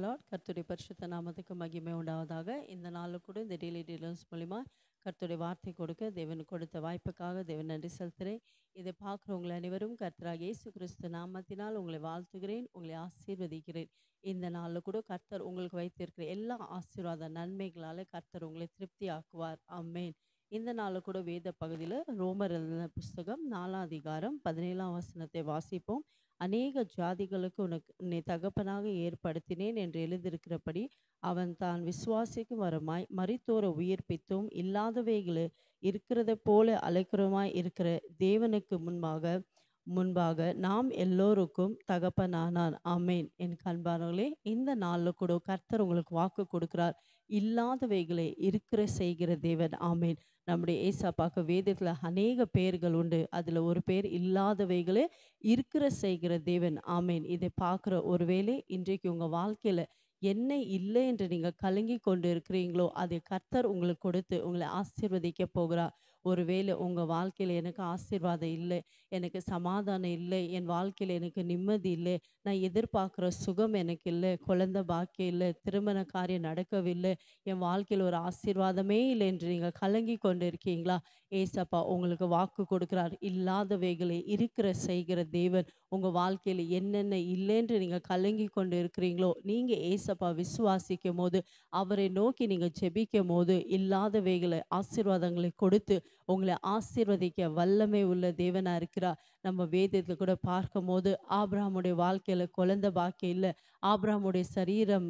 Lord. கர்த்தருடைய பரிசுத்த நாமத்துக்கு மகிமை உண்டாவதாக. இந்த நாளில் கூட இந்த டெய்லி டீலர்ஸ் மூலிமா கர்த்தருடைய வார்த்தை கொடுக்க தேவன் கொடுத்த வாய்ப்புக்காக தேவன் நன்றி செலுத்துகிறேன். இதை பார்க்குறவங்களை அனைவரும் கர்த்தராகிய இயேசு கிறிஸ்து நாமத்தினால் உங்களை வாழ்த்துகிறேன், உங்களை ஆசீர்வதிக்கிறேன். இந்த நாளில் கூட கர்த்தர் உங்களுக்கு வைத்திருக்கிற எல்லா ஆசீர்வாத நன்மைகளால் கர்த்தர் உங்களை திருப்தி ஆக்குவார். ஆமென். இந்த நாளில் கூட வேத பகுதியில் ரோமர் எழுதின புஸ்தகம் 4ஆம் அதிகாரம் 17ஆம் வசனத்தை வாசிப்போம். அநேக ஜாதிகளுக்கு உன்னை தகப்பனாக ஏற்படுத்தினேன் என்று எழுதியிருக்கிறபடி அவன் தான் விசுவாசிக்கும் வரமாய் மரித்தோரை உயிர்ப்பித்தும் இல்லாதவைகளை இருக்கிறத போல அழைக்கிறமாய் இருக்கிற தேவனுக்கு முன்பாக நாம் எல்லோருக்கும் தகப்பனானான். ஆமேன். என் கண்பானவர்களே, இந்த நாளில் கூட கர்த்தர் உங்களுக்கு வாக்கு கொடுக்கிறார். இல்லாதவைகளை இருக்கிற செய்கிற தேவன். ஆமேன். நம்முடைய ஏசாப்பாக்கு வேதத்தில் அநேக பெயர்கள் உண்டு. அதில் ஒரு பேர் இல்லாதவைகளே இருக்கிற செய்கிற தேவன். ஆமேன். இதை பார்க்குற ஒருவேளை இன்றைக்கு உங்கள் வாழ்க்கையில் என்ன இல்லை என்று நீங்கள் கலங்கி கொண்டு இருக்கிறீங்களோ அதை கர்த்தர் உங்களுக்கு கொடுத்து உங்களை ஆசீர்வதிக்க போகிறார். ஒருவேளை உங்கள் வாழ்க்கையில் எனக்கு ஆசீர்வாதம் இல்லை, எனக்கு சமாதானம் இல்லை, என் வாழ்க்கையில் எனக்கு நிம்மதி இல்லை, நான் எதிர்பார்க்குற சுகம் எனக்கு இல்லை, குழந்தை பாக்கியம் இல்லை, திருமண காரியம் நடக்கவில்லை, என் வாழ்க்கையில் ஒரு ஆசீர்வாதமே இல்லை என்று நீங்கள் கலங்கி கொண்டு இருக்கீங்களா? ஏசப்பா உங்களுக்கு வாக்கு கொடுக்கிறார். இல்லாதவைகளை இருக்கிற செய்கிற தேவன். உங்கள் வாழ்க்கையில் என்னென்ன இல்லைன்று நீங்கள் கலங்கி கொண்டு இருக்கிறீங்களோ நீங்கள் ஏசப்பா விசுவாசிக்கும் போது, அவரை நோக்கி நீங்கள் ஜெபிக்கும் போது இல்லாதவைகளை ஆசீர்வாதங்களை கொடுத்து உங்களை ஆசீர்வதிக்க வல்லமை உள்ள தேவனாக இருக்கிறார். நம்ம வேதத்தில் கூட பார்க்கும் போது ஆபிரகாமுடைய வாழ்க்கையில் குழந்தை பாக்கியம் இல்லை. ஆபிரகாமுடைய சரீரம்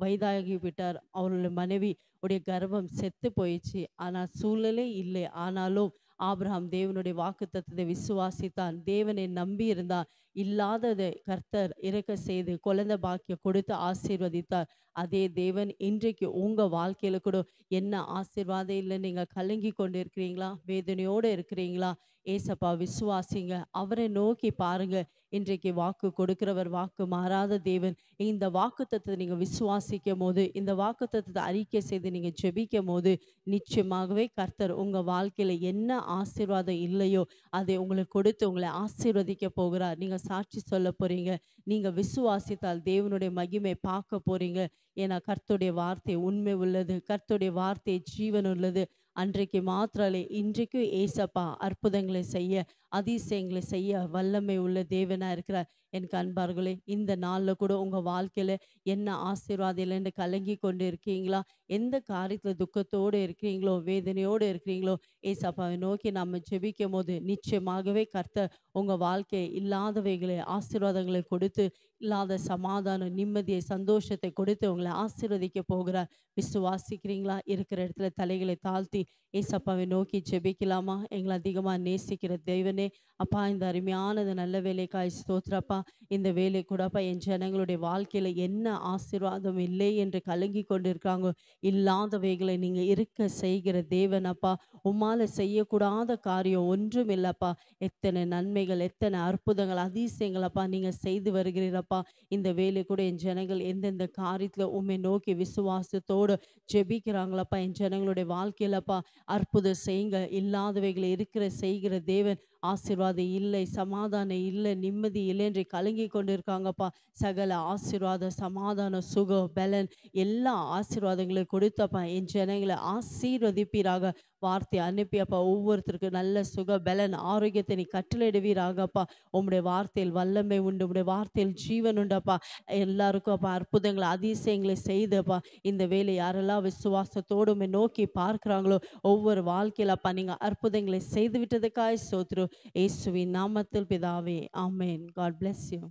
வயதாகி விட்டார். அவருடைய மனைவி உடைய கர்ப்பம் செத்து போயிடுச்சு. ஆனால் சூழ்நிலை இல்லை. ஆனாலும் ஆபிரகாம் தேவனுடைய வாக்குத்தத்தத்தை விசுவாசித்தான். தேவனை நம்பி இருந்தான். இல்லாததை கர்த்தர் இறக்க செய்து குழந்தை பாக்கியம் கொடுத்து ஆசீர்வதித்தார். அதே தேவன் இன்றைக்கு உங்கள் வாழ்க்கையில் கூட என்ன ஆசீர்வாதம் இல்லை நீங்கள் கலங்கி கொண்டு இருக்கிறீங்களா? வேதனையோடு இருக்கிறீங்களா? ஏசப்பா விசுவாசிங்க, அவரை நோக்கி பாருங்க. இன்றைக்கு வாக்கு கொடுக்கிறவர், வாக்கு மாறாத தேவன். இந்த வாக்குத்தத்தத்தை நீங்கள் விசுவாசிக்கும் போது, இந்த வாக்குத்தத்தத்தை அறிக்கை செய்து நீங்கள் ஜெபிக்கும் போது நிச்சயமாகவே கர்த்தர் உங்கள் வாழ்க்கையில் என்ன ஆசீர்வாதம் இல்லையோ அதை உங்களுக்கு கொடுத்து உங்களை ஆசீர்வதிக்க போகிறார். நீங்கள் சாட்சி சொல்ல போறீங்க. நீங்கள் விசுவாசித்தால் தேவனுடைய மகிமை பார்க்க போறீங்க. ஏன்னா கர்த்தருடைய வார்த்தை உண்மை உள்ளது, கர்த்தருடைய வார்த்தை ஜீவன் உள்ளது. அன்றைக்கு மாத்திராலே இன்றைக்கும் ஏசப்பா அற்புதங்களை செய்ய, அதிசயங்களை செய்ய வல்லமை உள்ள தேவனாக இருக்கிறார். எனக்கு அன்பார்களே, இந்த நாளில் கூட உங்கள் வாழ்க்கையில் என்ன ஆசீர்வாதம் இல்லைன்னு கலங்கி கொண்டு இருக்கீங்களா? எந்த காரியத்தில் துக்கத்தோடு இருக்கிறீங்களோ, வேதனையோடு இருக்கிறீங்களோ, ஏசப்பாவை நோக்கி நம்ம ஜெபிக்கும் போது நிச்சயமாகவே கர்த்தர் உங்கள் வாழ்க்கையை இல்லாதவைகளை ஆசீர்வாதங்களை கொடுத்து, இல்லாத சமாதானம், நிம்மதியை, சந்தோஷத்தை கொடுத்து உங்களை ஆசீர்வதிக்க போகிறார். விசுவாசிக்கிறீங்களா? இருக்கிற இடத்துல தலைகளை தாழ்த்தி ஏசப்பாவை நோக்கி ஜெபிக்கலாமா? எங்களை அதிகமாக நேசிக்கிற தெய்வனே, அப்பா இந்த அருமையானது நல்ல வேலைக்காய் ஸ்தோத்திரப்பா. இந்த வேலை கூடப்பா என் ஜனங்களுடைய வாழ்க்கையில் என்ன ஆசீர்வாதம் இல்லை என்று கலங்கி கொண்டு இருக்காங்க. இல்லாதவைகளை நீங்கள் இருக்க செய்கிற தேவனப்பா. உம்மால் செய்யக்கூடாத காரியம் ஒன்றும் இல்லைப்பா. எத்தனை நன்மைகள், எத்தனை அற்புதங்கள், அதிசயங்களப்பா நீங்கள் செய்து வருகிறீரப்பா. இந்த வேலை கூட என் ஜனங்கள் எந்தெந்த காரியத்தில் உம்மை நோக்கி விசுவாசத்தோடு ஜெபிக்கிறாங்களப்பா, என் ஜனங்களுடைய வாழ்க்கையிலப்பா அற்புதம் செய்யுங்க. இல்லாதவைகளை இருக்கிற செய்கிற தேவன். ஆசீர்வாதம் இல்லை, சமாதானம் இல்லை, நிம்மதி இல்லை என்று கலங்கி கொண்டு இருக்காங்கப்பா. சகல ஆசீர்வாதம், சமாதானம், சுகம், பலன் எல்லா ஆசீர்வாதங்களை கொடுத்தப்பா என் ஜனங்களை ஆசீர்வதிப்பீராக. வார்த்தை அனுப்பியப்பா ஒவ்வொருத்தருக்கு நல்ல சுக பலன் ஆரோக்கியத்தை நீ கட்டளையிடுவீராகப்பா. உம்முடைய வார்த்தையில் வல்லமை உண்டு, உம்முடைய வார்த்தையில் ஜீவன் உண்டப்பா. எல்லாருக்கும் அப்பா அற்புதங்களை அதிசயங்களை செய்தப்பா. இந்த வேலை யாரெல்லாம் விசுவாசத்தோடு உம்மை நோக்கி பார்க்கிறாங்களோ ஒவ்வொரு வாழ்க்கையில் அப்பா நீங்கள் அற்புதங்களை செய்து விட்டதுக்காய் ஸ்தோத்திரம். இயேசுவின் நாமத்தில் பிதாவே, ஆமென். God bless you.